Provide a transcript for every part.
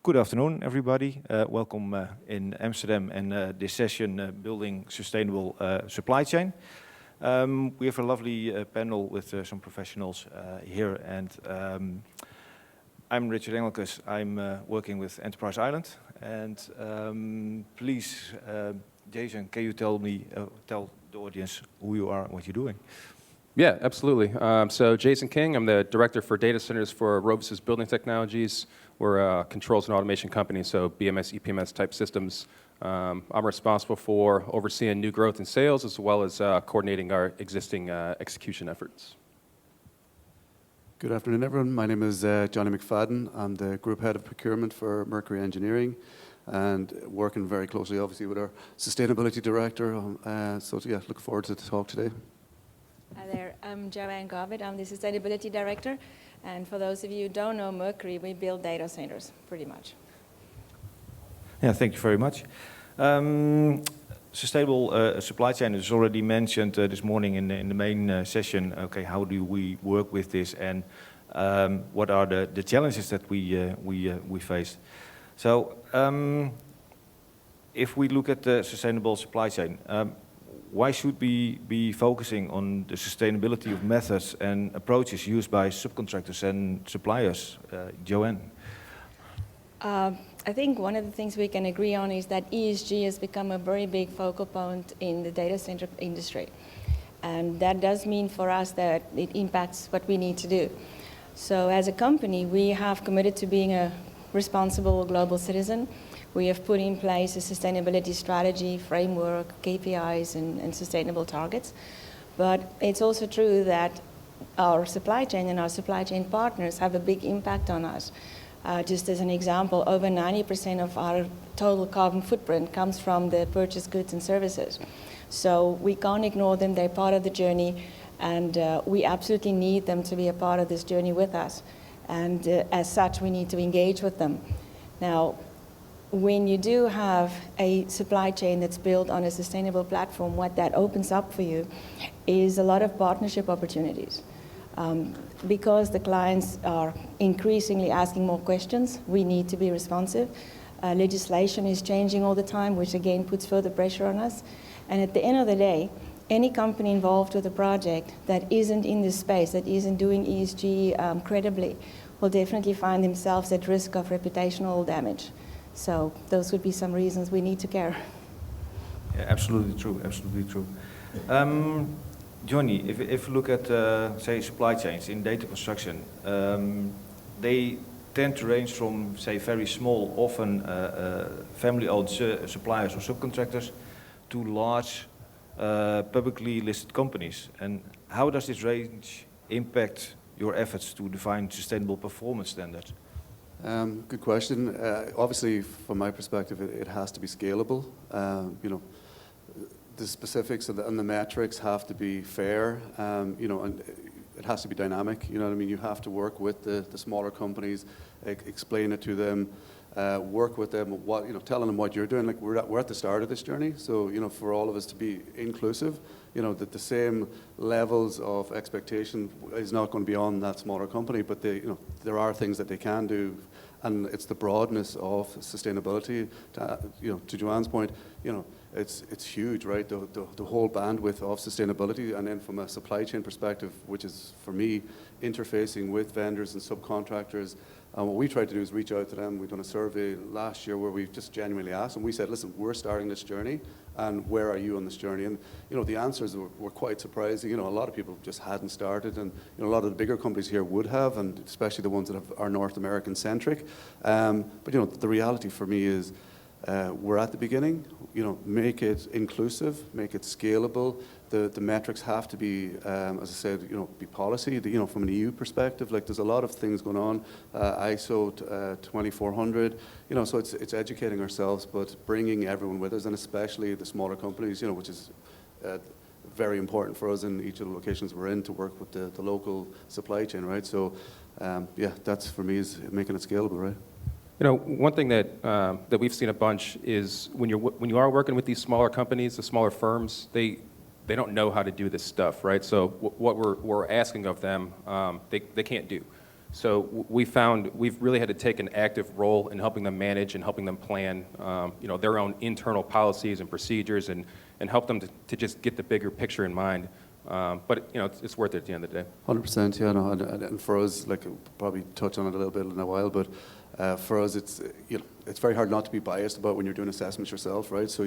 Good afternoon, everybody. Welcome in Amsterdam and this session, Building Sustainable Supply Chain. We have a lovely panel with some professionals here, and I'm Richard Engelkes. I'm working with Enterprise Ireland, and please, Jason, can you tell the audience who you are and what you're doing? Yeah, absolutely. So Jason King, I'm the Director for Data Centers for Rovisys Building Technologies. We're a controls and automation company, so BMS, EPMS type systems. I'm responsible for overseeing new growth in sales as well as coordinating our existing execution efforts. Good afternoon, everyone. My name is Johnny McFadden. I'm the Group Head of Procurement for Mercury Engineering and working very closely, obviously, with our Sustainability Director. So yeah, look forward to the talk today. Hi there, I'm Joanne Garbutt. I'm the Sustainability Director. And for those of you who don't know Mercury, we build data centers, pretty much. Yeah, thank you very much. Sustainable supply chain is already mentioned this morning in the main session. Okay, how do we work with this, and what are the challenges that we face? So, if we look at the sustainable supply chain, why should we be focusing on the sustainability of methods and approaches used by subcontractors and suppliers? Joanne? I think one of the things we can agree on is that ESG has become a very big focal point in the data center industry. And that does mean for us that it impacts what we need to do. So as a company, we have committed to being a responsible global citizen. We have put in place a sustainability strategy, framework, KPIs, and sustainable targets. But it's also true that our supply chain and our supply chain partners have a big impact on us. Just as an example, over 90% of our total carbon footprint comes from the purchased goods and services. So we can't ignore them. They're part of the journey, and we absolutely need them to be a part of this journey with us. And as such, we need to engage with them. Now, when you do have a supply chain that's built on a sustainable platform, what that opens up for you is a lot of partnership opportunities. Because the clients are increasingly asking more questions, we need to be responsive. Legislation is changing all the time, which again puts further pressure on us. And at the end of the day, any company involved with a project that isn't in this space, that isn't doing ESG credibly, will definitely find themselves at risk of reputational damage. So those would be some reasons we need to care. Yeah, absolutely true, absolutely true. Johnny, if you look at, say, supply chains in data construction, they tend to range from, say, very small, often family-owned suppliers or subcontractors to large publicly listed companies. And how does this range impact your efforts to define sustainable performance standards? Good question. Obviously, from my perspective, it has to be scalable. The specifics and the metrics have to be fair. And it has to be dynamic. You know what I mean? You have to work with the smaller companies, explain it to them, work with them. Telling them what you're doing. Like we're at the start of this journey, so for all of us to be inclusive. That the same levels of expectation is not going to be on that smaller company, but there are things that they can do, and it's the broadness of sustainability. To Joanne's point, it's huge, right? The whole bandwidth of sustainability, and then from a supply chain perspective, which is for me interfacing with vendors and subcontractors. What we tried to do is reach out to them. We've done a survey last year where we just genuinely asked them. We said, listen, we're starting this journey, and where are you on this journey? And the answers were quite surprising. A lot of people just hadn't started, and a lot of the bigger companies here would have, and especially the ones that are North American centric. But the reality for me is we're at the beginning. Make it inclusive, make it scalable. The metrics have to be, as I said, be policy. From an EU perspective, like there's a lot of things going on. ISO 2400. So it's educating ourselves, but bringing everyone with us, and especially the smaller companies. Which is very important for us in each of the locations we're in to work with the local supply chain, right? So, yeah, that's for me is making it scalable, right? One thing that we've seen a bunch is when you are working with these smaller companies, the smaller firms, they don't know how to do this stuff, right? So what we're asking of them, they can't do. So we found we've really had to take an active role in helping them manage and helping them plan, their own internal policies and procedures, and help them to just get the bigger picture in mind. But it's worth it at the end of the day. 100%, yeah. No, and for us, like, we'll probably touch on it a little bit in a while, but for us, it's very hard not to be biased about when you're doing assessments yourself, right? So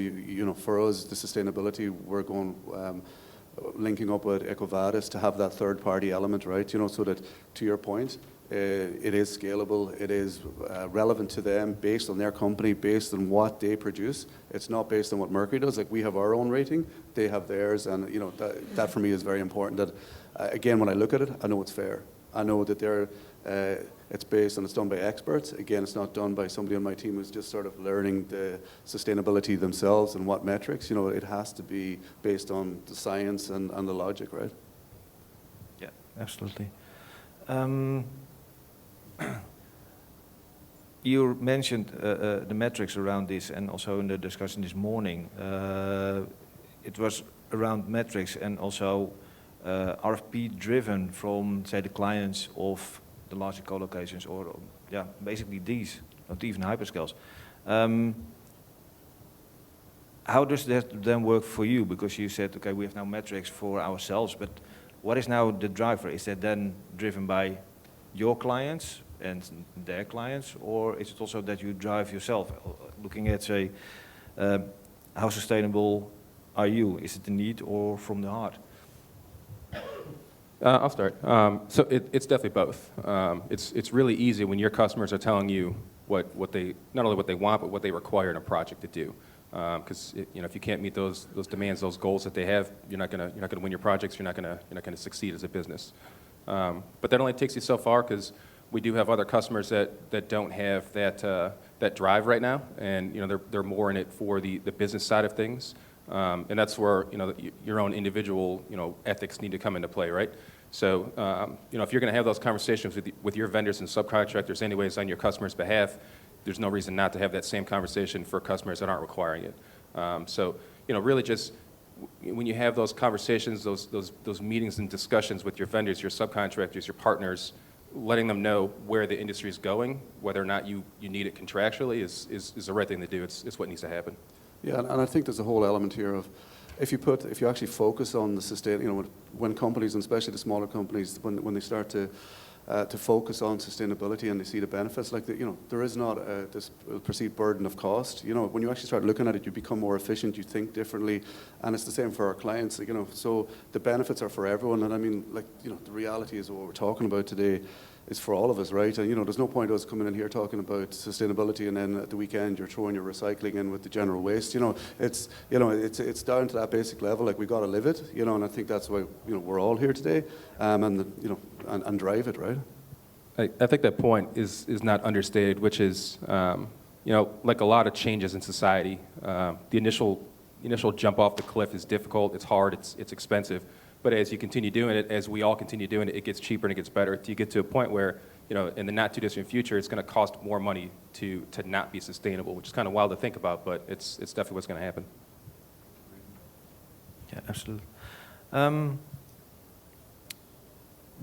for us, the sustainability, we're going linking up with EcoVadis to have that third-party element, right? So that, to your point, it is scalable, it is relevant to them based on their company, based on what they produce. It's not based on what Mercury does. Like, we have our own rating, they have theirs, and that for me is very important. That again, when I look at it, I know it's fair. I know that it's based and it's done by experts. Again, it's not done by somebody on my team who's just sort of learning the sustainability themselves and what metrics. It has to be based on the science and the logic, right? Yeah, absolutely. You mentioned the metrics around this, and also in the discussion this morning, it was around metrics and also RFP driven from, say, the clients of the larger co-locations, or basically these, not even hyperscales. How does that then work for you? Because you said, okay, we have now metrics for ourselves, but what is now the driver? Is that then driven by your clients and their clients, or is it also that you drive yourself, looking at, say, how sustainable are you? Is it the need or from the heart? I'll start. So it's definitely both. It's really easy when your customers are telling you what they, not only what they want, but what they require in a project to do. Because if you can't meet those demands, those goals that they have, you're not gonna win your projects. You're not gonna succeed as a business. But that only takes you so far, because we do have other customers that don't have that drive right now, and they're more in it for the business side of things, and that's where your own individual ethics need to come into play, right? So if you're going to have those conversations with your vendors and subcontractors anyways on your customers' behalf, there's no reason not to have that same conversation for customers that aren't requiring it. So really just when you have those conversations, those meetings and discussions with your vendors, your subcontractors, your partners, letting them know where the industry is going, whether or not you need it contractually is the right thing to do. It's what needs to happen. Yeah, and I think there's a whole element here of if you actually focus on the sustain, when companies, and especially the smaller companies, when they start to focus on sustainability and they see the benefits, like there is not this perceived burden of cost. When you actually start looking at it, you become more efficient, you think differently, and it's the same for our clients. So the benefits are for everyone, and I mean, the reality is what we're talking about today is for all of us, right? And there's no point us coming in here talking about sustainability and then at the weekend you're throwing your recycling in with the general waste. It's down to that basic level. Like, we got to live it, and I think that's why we're all here today, and drive it, right? I think that point is not understated, which is like a lot of changes in society, the initial jump off the cliff is difficult, it's hard, it's expensive. But as you continue doing it, as we all continue doing it, it gets cheaper and it gets better. You get to a point where, in the not too distant future, it's going to cost more money to not be sustainable, which is kind of wild to think about, but it's definitely what's going to happen. Yeah, absolutely.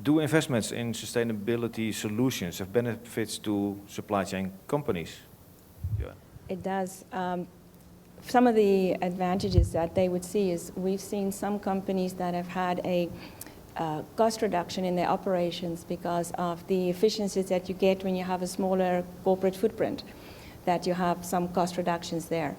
Do investments in sustainability solutions have benefits to supply chain companies? Yeah. It does. Some of the advantages that they would see is we've seen some companies that have had a cost reduction in their operations because of the efficiencies that you get when you have a smaller corporate footprint, that you have some cost reductions there.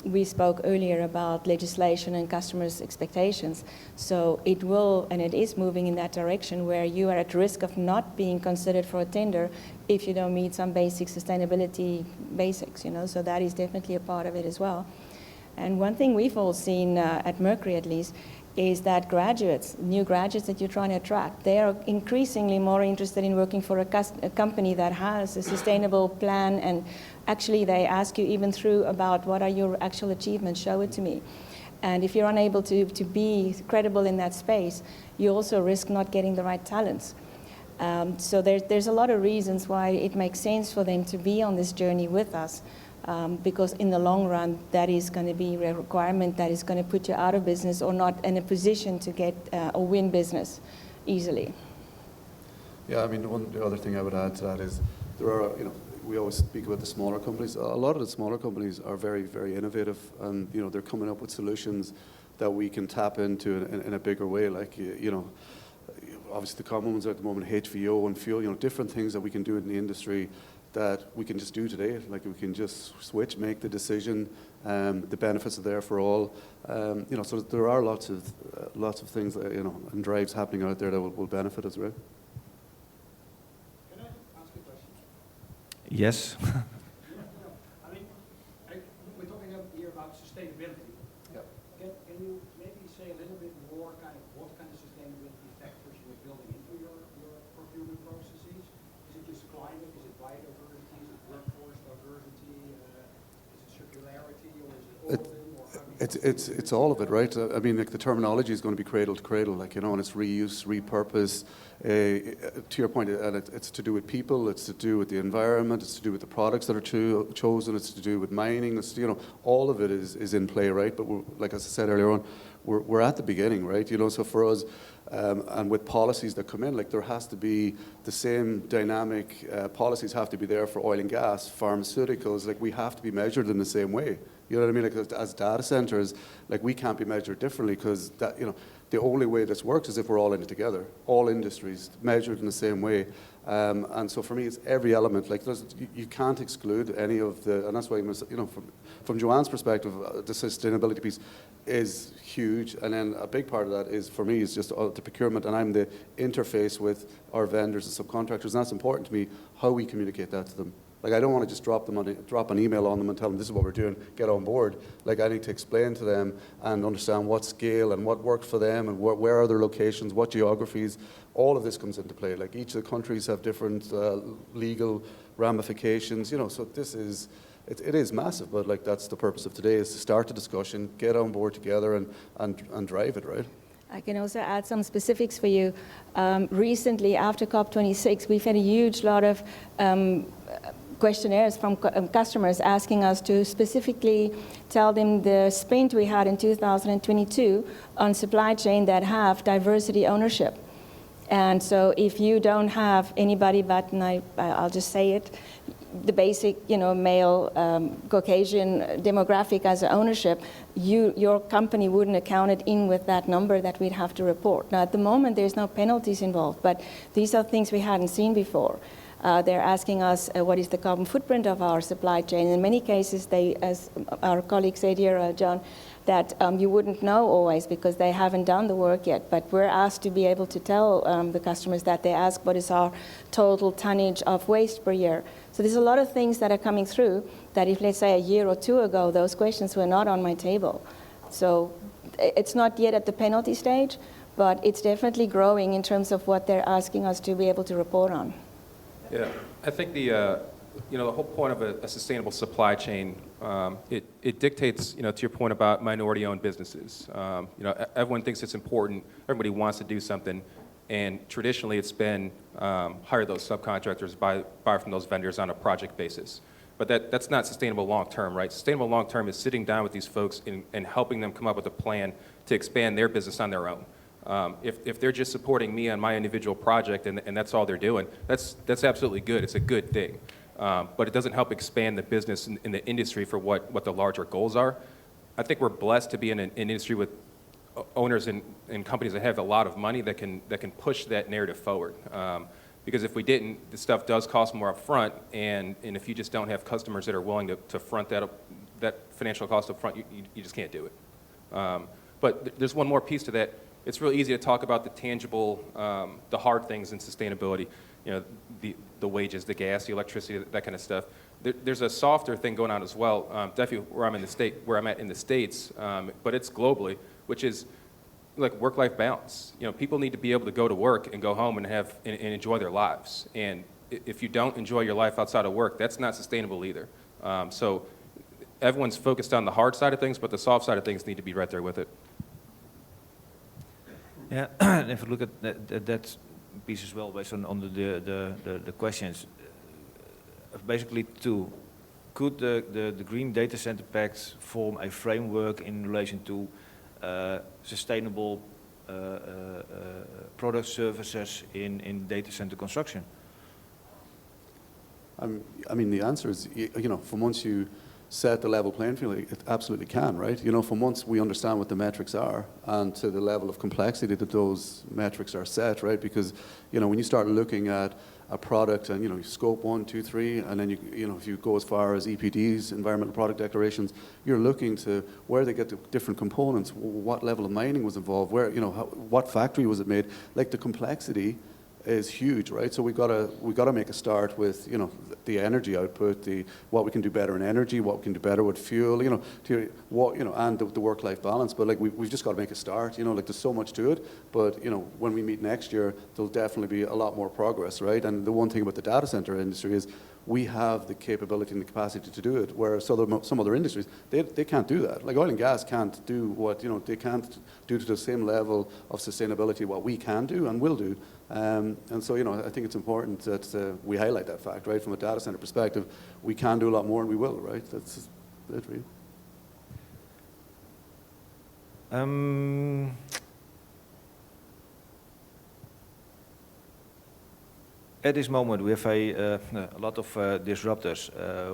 We spoke earlier about legislation and customers' expectations, so it will, and it is moving in that direction where you are at risk of not being considered for a tender if you don't meet some basic sustainability basics, so that is definitely a part of it as well. And one thing we've all seen at Mercury at least is that new graduates that you're trying to attract, they are increasingly more interested in working for a company that has a sustainable plan, and actually they ask you even through about what are your actual achievements, show it to me. And if you're unable to be credible in that space, you also risk not getting the right talents. So there's a lot of reasons why it makes sense for them to be on this journey with us. Because in the long run, that is going to be a requirement that is going to put you out of business or not in a position to get or win business easily. Yeah, I mean, the other thing I would add to that is there are, we always speak about the smaller companies. A lot of the smaller companies are very, very innovative, and they're coming up with solutions that we can tap into in a bigger way. Like obviously the common ones are at the moment HVO and fuel. Different things that we can do in the industry that we can just do today. Like we can just switch, make the decision. The benefits are there for all. So there are lots of things that, and drives happening out there that will benefit us, right? Can I ask a question? Yes. I mean, we're talking here about sustainability. Yep. Can you maybe say a little bit more what kind of sustainability factors you're building into your procurement processes? Is it just climate? Is it biodiversity? Is it workforce diversity? Is it circularity? Or is it all of them? It's all of it, right? I mean, like the terminology is going to be cradle to cradle, like, and it's reuse, repurpose. To your point, and it's to do with people, it's to do with the environment, it's to do with the products that are chosen, it's to do with mining. It's all of it is in play, right? But like as I said earlier on, we're at the beginning, right? So for us, and with policies that come in, like there has to be the same dynamic policies have to be there for oil and gas, pharmaceuticals. Like we have to be measured in the same way. You know what I mean? Like as data centers, like we can't be measured differently because that, the only way this works is if we're all in it together. All industries measured in the same way. And so for me, it's every element. Like you can't exclude any of the, and that's why, from Joanne's perspective, the sustainability piece is huge. And then a big part of that is, for me, is just the procurement. And I'm the interface with our vendors and subcontractors. And that's important to me, how we communicate that to them. Like I don't want to just drop an email on them and tell them this is what we're doing, get on board. Like I need to explain to them and understand what scale and what works for them and where are their locations, what geographies. All of this comes into play. Like each of the countries have different legal ramifications. So this is, it is massive, but like that's the purpose of today, is to start the discussion, get on board together and drive it, right? I can also add some specifics for you. Recently, after COP26, we've had a huge lot of questionnaires from customers asking us to specifically tell them the spend we had in 2022 on supply chain that have diversity ownership. And so if you don't have anybody but, and I'll just say it, the basic, male, Caucasian demographic as ownership, your company wouldn't account it in with that number that we'd have to report. Now, at the moment, there's no penalties involved, but these are things we hadn't seen before. They're asking us what is the carbon footprint of our supply chain. In many cases, they, as our colleague said here, John, that you wouldn't know always because they haven't done the work yet. But we're asked to be able to tell the customers that. They ask what is our total tonnage of waste per year. So there's a lot of things that are coming through that if, let's say, a year or two ago, those questions were not on my table. So it's not yet at the penalty stage, but it's definitely growing in terms of what they're asking us to be able to report on. Yeah, I think the whole point of a sustainable supply chain, it dictates, to your point about minority-owned businesses. Everyone thinks it's important. Everybody wants to do something, and traditionally it's been hire those subcontractors, buy from those vendors on a project basis. But that's not sustainable long-term, right? Sustainable long-term is sitting down with these folks and helping them come up with a plan to expand their business on their own. If they're just supporting me on my individual project and that's all they're doing, that's absolutely good. It's a good thing. But it doesn't help expand the business in the industry for what the larger goals are. I think we're blessed to be in an industry with owners and companies that have a lot of money that can push that narrative forward. Because if we didn't, the stuff does cost more up front, and if you just don't have customers that are willing to front that financial cost up front, you just can't do it. But there's one more piece to that. It's real easy to talk about the tangible, the hard things in sustainability, the wages, the gas, the electricity, that kind of stuff. There's a softer thing going on as well, definitely where I'm at in the States, but it's globally, which is like work-life balance. People need to be able to go to work and go home and enjoy their lives. And if you don't enjoy your life outside of work, that's not sustainable either. So everyone's focused on the hard side of things, but the soft side of things need to be right there with it. Yeah, and if you look at that piece as well, based on the questions, basically two. Could the Green Data Center Pact form a framework in relation to sustainable product services in data center construction? I mean, the answer is, you know, from once you set the level playing field, it absolutely can, right? You know, from once we understand what the metrics are and to the level of complexity that those metrics are set, right? Because, you know, when you start looking at a product and, you know, scope 1, 2, 3, and then you know, if you go as far as EPDs, environmental product declarations, you're looking to where they get the different components, what level of mining was involved, where, you know, what factory was it made? Like, the complexity is huge, right? So we gotta make a start with, you know, the energy output, what we can do better in energy, what we can do better with fuel, you know, and the work-life balance. But like we've just got to make a start, you know. Like, there's so much to it. But, you know, when we meet next year, there'll definitely be a lot more progress, right? And the one thing about the data center industry is we have the capability and the capacity to do it, whereas some other industries, they can't do that. Like, oil and gas can't do what, you know, they can't do to the same level of sustainability what we can do and will do. And so, you know, I think it's important that we highlight that fact, right? From a data center perspective, we can do a lot more and we will, right? That's it, really. At this moment, we have a lot of disruptors.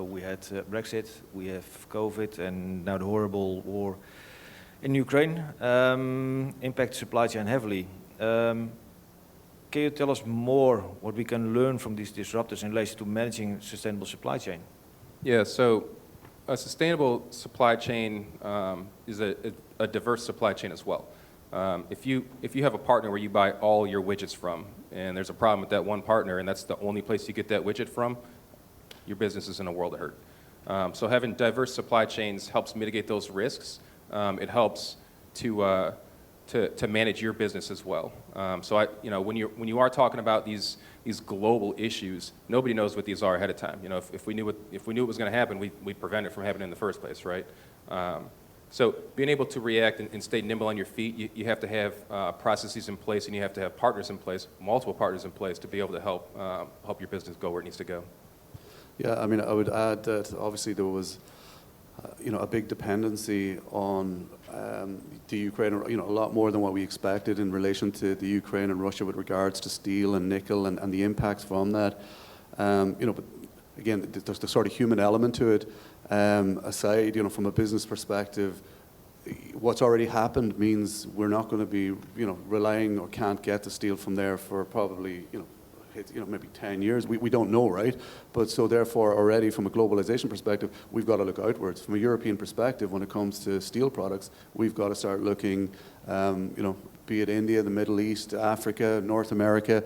We had Brexit, we have COVID, and now the horrible war in Ukraine impact supply chain heavily. Can you tell us more what we can learn from these disruptors in relation to managing sustainable supply chain? Yeah, so a sustainable supply chain is a diverse supply chain as well. If you have a partner where you buy all your widgets from, and there's a problem with that one partner, and that's the only place you get that widget from, your business is in a world of hurt. So having diverse supply chains helps mitigate those risks. It helps to manage your business as well. So you know, when you are talking about these global issues, nobody knows what these are ahead of time. You know, if we knew it was going to happen, we'd prevent it from happening in the first place, right? So being able to react and stay nimble on your feet, you have to have processes in place, and you have to have partners in place, multiple partners in place, to be able to help your business go where it needs to go. Yeah, I mean, I would add that obviously there was, you know, a big dependency on the Ukraine, you know, a lot more than what we expected in relation to the Ukraine and Russia with regards to steel and nickel and the impacts from that. You know, but again, there's the sort of human element to it. Aside, you know, from a business perspective, what's already happened means we're not going to be, you know, relying or can't get the steel from there for probably, you know, maybe 10 years. We don't know, right? But so therefore, already from a globalization perspective, we've got to look outwards. From a European perspective, when it comes to steel products, we've got to start looking, you know, be it India, the Middle East, Africa, North America.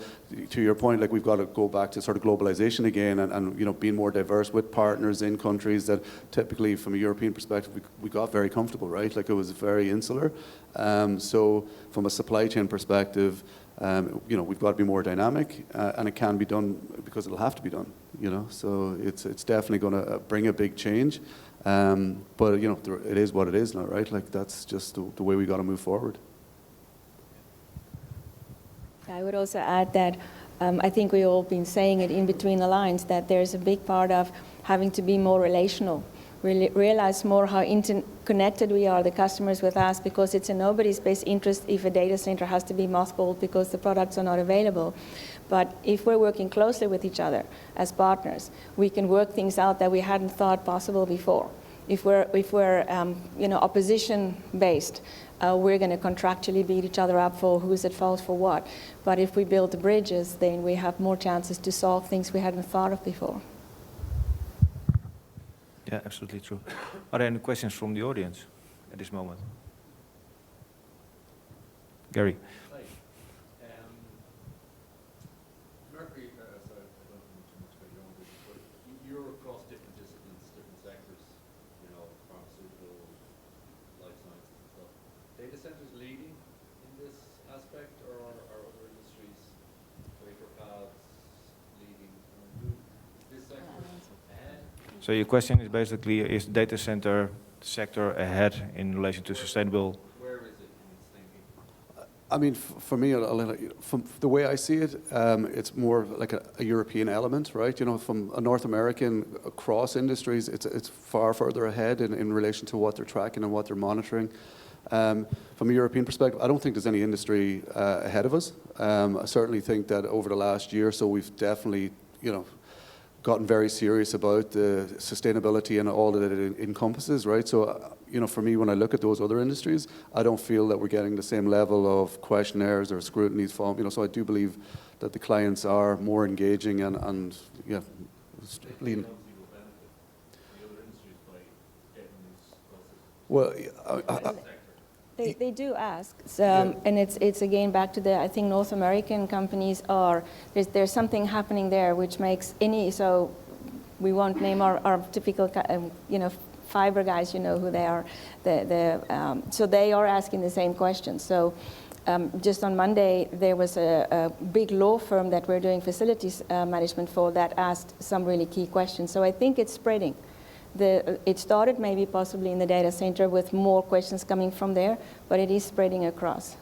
To your point, like, we've got to go back to sort of globalization again and you know, being more diverse with partners in countries that typically, from a European perspective, we got very comfortable, right? Like, it was very insular. So from a supply chain perspective, you know, we've got to be more dynamic, and it can be done because it'll have to be done, you know. So it's definitely going to bring a big change. But, you know, it is what it is now, right? Like, that's just the way we got to move forward. I would also add that I think we've all been saying it in between the lines, that there's a big part of having to be more relational, really realize more how interconnected we are, the customers with us, because it's in nobody's best interest if a data center has to be mothballed because the products are not available. But if we're working closely with each other as partners, we can work things out that we hadn't thought possible before. If we're you know, opposition-based, we're going to contractually beat each other up for who's at fault for what. But if we build the bridges, then we have more chances to solve things we hadn't thought of before. Yeah, absolutely true. Are there any questions from the audience at this moment? Gary. Hi. Mercury, sorry, I don't know too much about your own business, but you're across different disciplines, different sectors, you know, pharmaceutical, life sciences and stuff. Data centers leading in this aspect, or are other industries, wafer fabs, leading? Is this sector ahead? So your question is basically, is data center sector ahead in relation to sustainable? Where is it in its thinking? I mean, for me, from the way I see it, it's more like a European element, right? You know, from a North American across industries, it's far further ahead in relation to what they're tracking and what they're monitoring. From a European perspective, I don't think there's any industry ahead of us. I certainly think that over the last year or so, we've definitely, gotten very serious about the sustainability and all that it encompasses, right? So, for me, when I look at those other industries, I don't feel that we're getting the same level of questionnaires or scrutinies from, so I do believe that the clients are more engaging and leading. Well, They do ask, and it's again back to I think North American companies there's something happening there which makes so we won't name our typical, fiber guys, who they are, so they are asking the same questions. So just on Monday, there was a big law firm that we're doing facilities management for that asked some really key questions. So I think it's spreading. It started maybe possibly in the data center with more questions coming from there, but it is spreading across.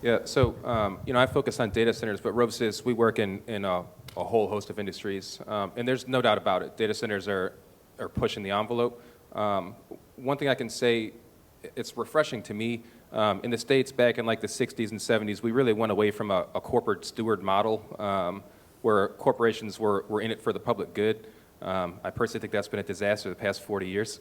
Yeah, so I focus on data centers, but Rovisys, we work in a whole host of industries, and there's no doubt about it. Data centers are pushing the envelope. One thing I can say, it's refreshing to me. In the States, back in like the 60s and 70s, we really went away from a corporate steward model where corporations were in it for the public good. I personally think that's been a disaster the past 40 years.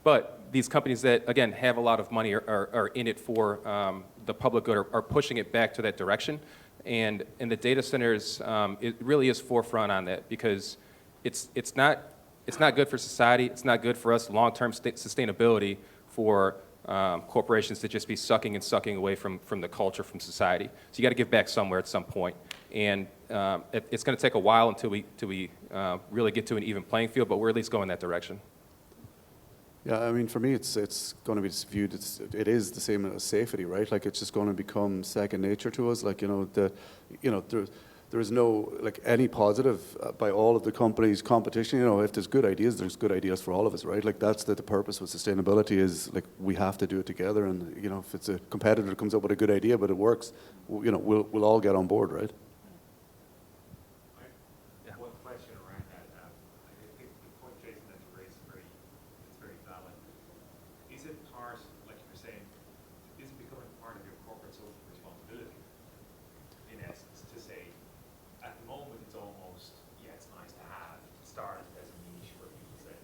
But these companies that, again, have a lot of money are in it for the public good, are pushing it back to that direction. And in the data centers, it really is forefront on that because it's not good for society. It's not good for us long-term sustainability for corporations to just be sucking away from the culture, from society. So you got to give back somewhere at some point. And it's going to take a while until we really get to an even playing field, but we're at least going that direction. Yeah, I mean, for me, it's going to be viewed. It is the same as safety, right? Like it's just going to become second nature to us. Like there is no any positive by all of the companies' competition. If there's good ideas for all of us, right? Like that's the purpose with sustainability is like we have to do it together. And if it's a competitor that comes up with a good idea but it works, we'll all get on board, right? One question around that. I think the point, Jason, that you raised is very valid. Is it part, like you were saying, is it becoming part of your corporate social responsibility, in essence, to say, at the moment it's almost, it's nice to have, started as a niche where people said,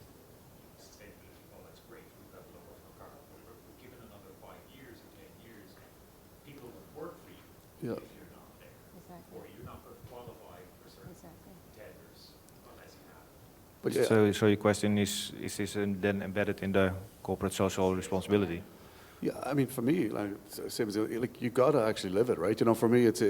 sustainability, that's great, we've got lower carbon, but given another 5 years or 10 years, people will work for you if you're not there. Exactly. Or you're not going to qualify for certain tenders unless you have. But So your question is this then embedded in the corporate social responsibility? Yeah, I mean, for me, same as you gotta actually live it, right? For me, it's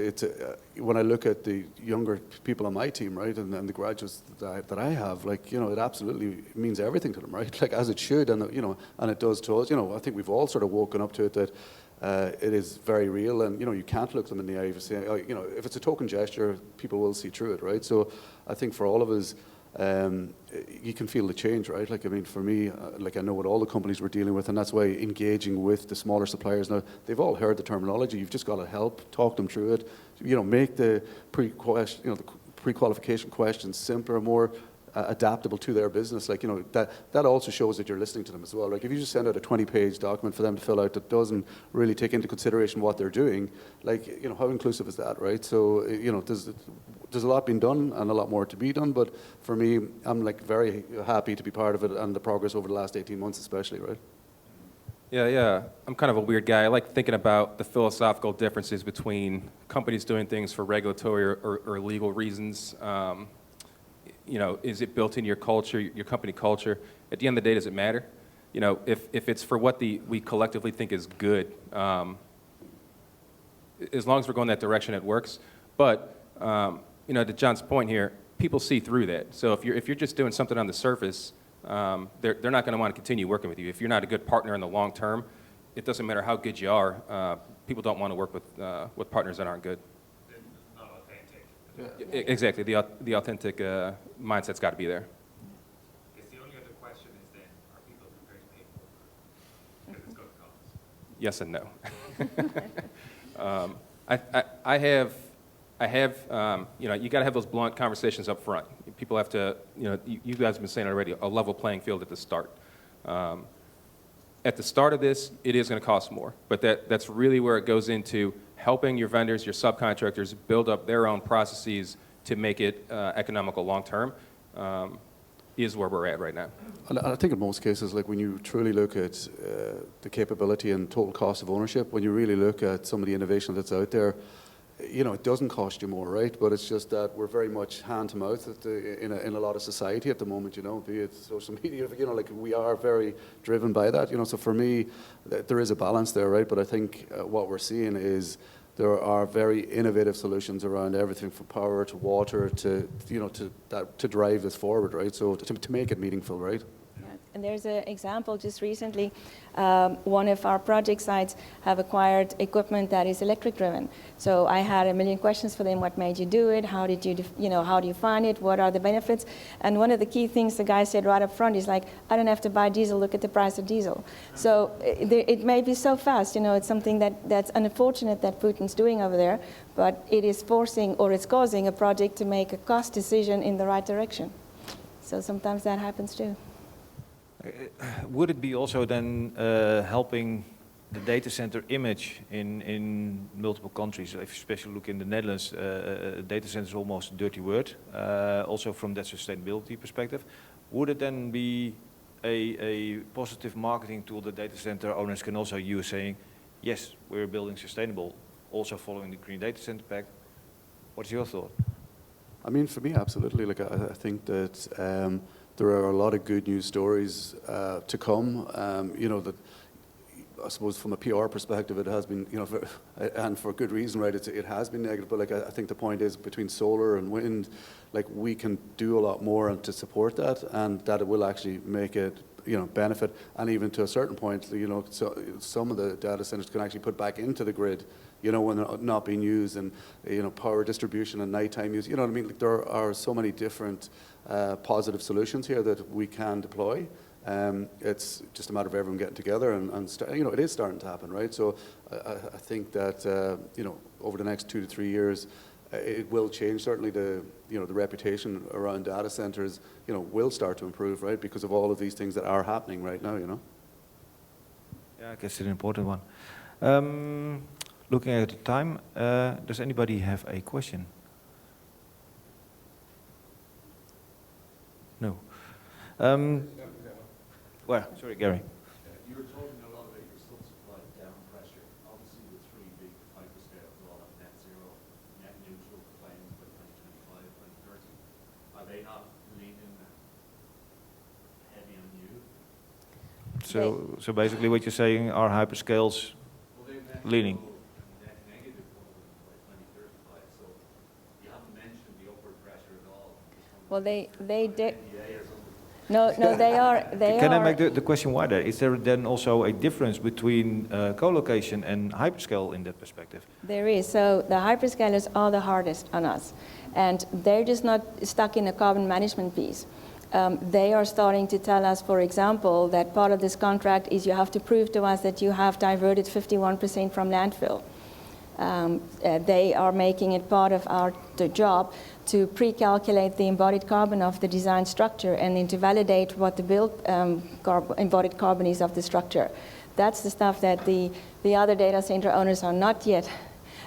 when I look at the younger people on my team, right, and the graduates that I have, it absolutely means everything to them, right? Like as it should, and and it does to us. I think we've all sort of woken up to it that it is very real, and you can't look them in the eye and say, if it's a token gesture, people will see through it, right? So I think for all of us. You can feel the change, right? Like, I mean, for me, I know what all the companies we're dealing with, and that's why engaging with the smaller suppliers now, they've all heard the terminology. You've just got to help, talk them through it. Make the pre-qualification questions simpler, more adaptable to their business. That also shows that you're listening to them as well. Like, if you just send out a 20-page document for them to fill out that doesn't really take into consideration what they're doing, how inclusive is that, right? So, there's a lot being done and a lot more to be done, but for me, I'm very happy to be part of it and the progress over the last 18 months especially, right? Yeah. I'm kind of a weird guy. I like thinking about the philosophical differences between companies doing things for regulatory or legal reasons. Is it built in your culture, your company culture? At the end of the day, does it matter? If it's for what we collectively think is good, as long as we're going that direction, it works. But to John's point here, people see through that. So if you're just doing something on the surface, they're not going to want to continue working with you. If you're not a good partner in the long term, it doesn't matter how good you are. People don't want to work with partners that aren't good. They're not authentic. Yeah. Exactly. The authentic mindset's got to be there. I guess the only other question is then, are people prepared to pay more? Because it's going to cost. Yes and no. I have, you got to have those blunt conversations up front. People have to, you guys have been saying already, a level playing field at the start. at the start of this, it is going to cost more, but that's really where it goes into helping your vendors, your subcontractors build up their own processes to make it economical long term, is where we're at right now. And I think in most cases, like when you truly look at the capability and total cost of ownership, when you really look at some of the innovation that's out there, you know, it doesn't cost you more, right? But it's just that we're very much hand to mouth in a lot of society at the moment, you know, be it social media, you know, like we are very driven by that, you know. So for me, there is a balance there, right? But I think what we're seeing is there are very innovative solutions around everything from power to water to, you know, to drive this forward, right? So to make it meaningful, right? And there's an example just recently, one of our project sites have acquired equipment that is electric driven. So I had a million questions for them. What made you do it? How did you, how do you find it? What are the benefits? And one of the key things the guy said right up front is like, I don't have to buy diesel, look at the price of diesel. So it may be so fast, you know, it's something that's unfortunate that Putin's doing over there, but it is forcing or it's causing a project to make a cost decision in the right direction. So sometimes that happens too. Would it be also then helping the data center image in multiple countries? If you especially look in the Netherlands, data center is almost a dirty word, also from that sustainability perspective. Would it then be a positive marketing tool that data center owners can also use, saying, yes, we're building sustainable, also following the Green Data Center Pact? What's your thought? I mean, for me, absolutely. Like, I think that there are a lot of good news stories to come. You know, that I suppose from a PR perspective, it has been, you know, and for good reason, right? It has been negative. But like, I think the point is between solar and wind, like we can do a lot more to support that, and that it will actually make it, you know, benefit. And even to a certain point, you know, so some of the data centers can actually put back into the grid, you know, when they're not being used, and, you know, power distribution and nighttime use. You know what I mean? Like, there are so many different positive solutions here that we can deploy. It's just a matter of everyone getting together and you know, it is starting to happen, right? So I think that, you know, over the next 2 to 3 years, it will change. Certainly the, you know, the reputation around data centers, you know, will start to improve, right? Because of all of these things that are happening right now, you know? Yeah, I guess it's an important one. Looking at the time, does anybody have a question? No. Well, sorry, Gary. You were talking a lot about your sub-supply down pressure. Obviously, the three big hyperscalers all have net zero, net neutral claims by 2025, 2030. Are they not leaning heavy on you? So basically what you're saying are hyperscales Well, they're net leaning? net negative by 2035, so you haven't mentioned the upward pressure at all. Well, they did. NDA or something. No, they are. Can I make the question wider? Is there then also a difference between co-location and hyperscale in that perspective? There is. So the hyperscalers are the hardest on us. And they're just not stuck in a carbon management piece. They are starting to tell us, for example, that part of this contract is you have to prove to us that you have diverted 51% from landfill. They are making it part of the job to pre-calculate the embodied carbon of the design structure and then to validate what the built embodied carbon is of the structure. That's the stuff that the other data center owners are not yet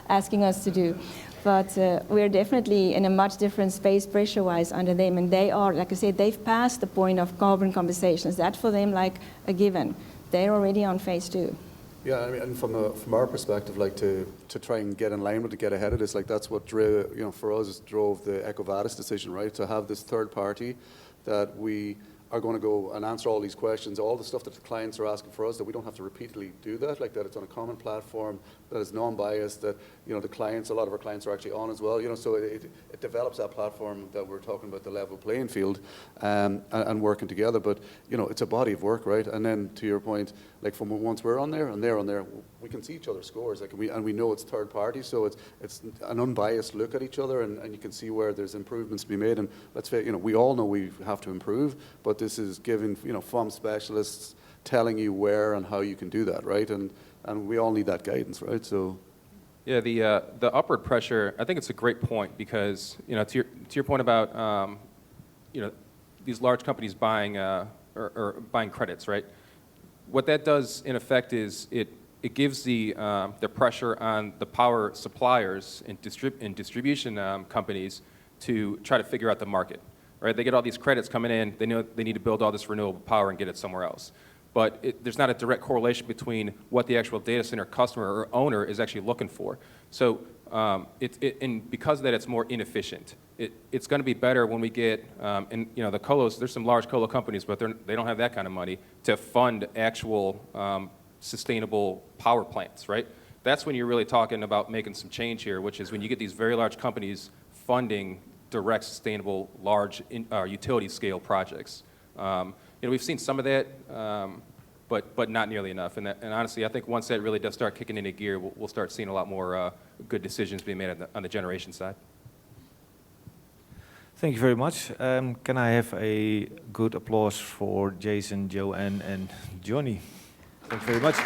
asking us to do. But we're definitely in a much different space pressure-wise under them. And they are, like I said, they've passed the point of carbon compensations. That's for them like a given. They're already on phase 2. Yeah, I mean, and from our perspective, like to try and get in line with, to get ahead of this, like that's what drove, you know, for us drove the EcoVadis decision, right? To have this third party that we are going to go and answer all these questions, all the stuff that the clients are asking for us, that we don't have to repeatedly do that, like that it's on a common platform, that is non-biased, that, you know, the clients, a lot of our clients are actually on as well, you know, so it develops that platform that we're talking about, the level playing field, and working together. But, you know, it's a body of work, right? And then to your point, like from once we're on there and they're on there, we can see each other's scores, like we know it's third party, so it's an unbiased look at each other, and you can see where there's improvements to be made. And let's say, you know, we all know we have to improve, but this is giving, you know, from specialists telling you where and how you can do that, right? And we all need that guidance, right? So. Yeah, the upward pressure, I think it's a great point because, you know, to your point about, you know, these large companies buying or buying credits, right? what that does in effect is it gives the pressure on the power suppliers and distribution companies to try to figure out the market. Right? They get all these credits coming in. They know they need to build all this renewable power and get it somewhere else. But there's not a direct correlation between what the actual data center customer or owner is actually looking for. So and because of that, it's more inefficient. It's going to be better when we get, and you know, the colos, there's some large colo companies, but they don't have that kind of money to fund actual sustainable power plants, right? That's when you're really talking about making some change here, which is when you get these very large companies funding direct, sustainable, large utility scale projects. You know, we've seen some of that, but not nearly enough. And honestly, I think once that really does start kicking into gear, we'll start seeing a lot more good decisions being made on the generation side. Thank you very much. Can I have a good applause for Jason, Joanne, and Johnny? Thank you very much.